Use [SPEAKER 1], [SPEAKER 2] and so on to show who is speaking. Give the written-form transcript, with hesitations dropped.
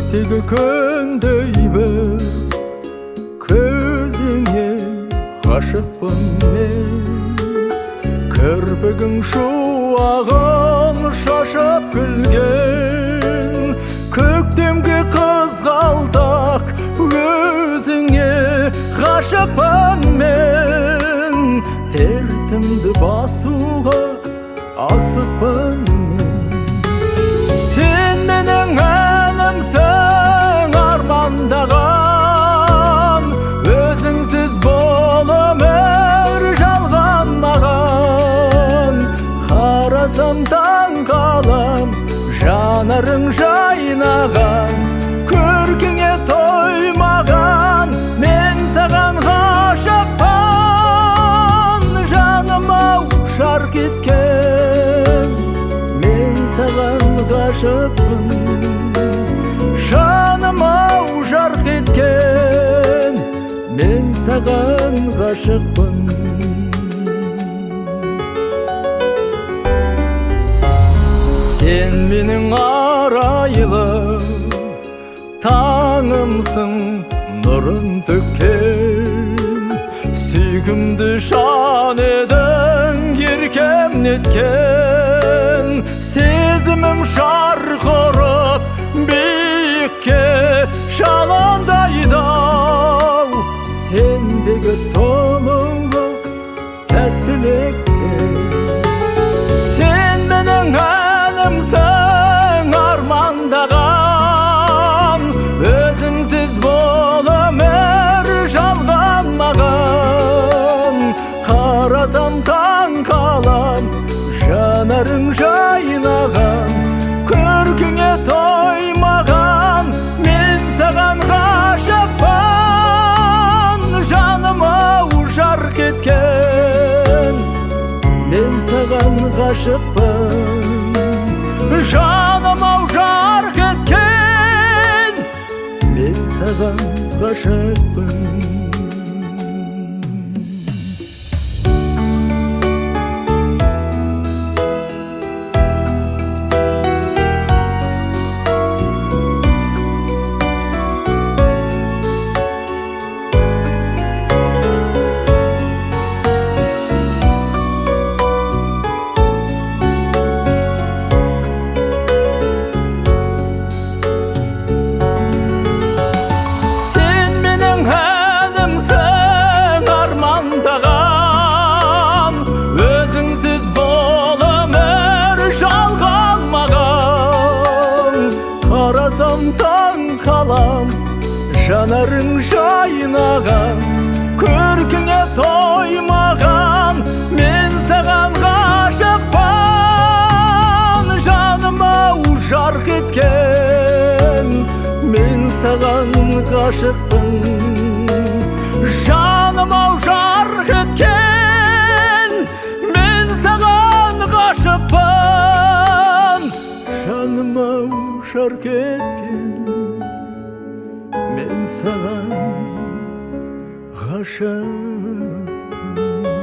[SPEAKER 1] ертегі күндейбі көзіңе ғашықпын мен. Кірпігің шуағын шашып күлген, көктемге қызғалдақ өзіңе ғашықпын мен. Дертімді басуға асықпын мен. Сен менің әнімсің армандаған, өзіңсіз бұл өмір жалған маған. Қарасам таң қалам, жанарың жайнаған, көркіңе тоймаған, мен саған ғашықпын. Жаным-ау жарқ еткен, мен саған ғашықпын. Жаным-ау жарқ еткен, мен саған ғашықпын. Сен менің арайлы таңымсың, нұрын төккен, сүйкімді жан едің еркем неткен. Сезімім жарқ ұрып биікке жалындайды-ау, сендегі сұлулық тәттілікте. Сен менің әнімсің армандаған, өзіңсіз бұл өмір жалған маған. Қарасам таң қалам, жанарың жайнаған, көркіңе тоймаған, мен саған ғашықпын. Жаным-ау жарқ еткен, мен саған ғашықпын. Жаным-ау жарқ еткен, мен саған ғашықпын. Қарасам таң қалам, жанарың жайнаған, көркіңе тоймаған, мен саған ғашықпын. Жаным-ау жарқ еткен, мен саған ғашықпын. Жаным-ау жарқ еткен, мен саған ғашықпын. Жаным-ау жарқ еткен, мен саған ғашықпын.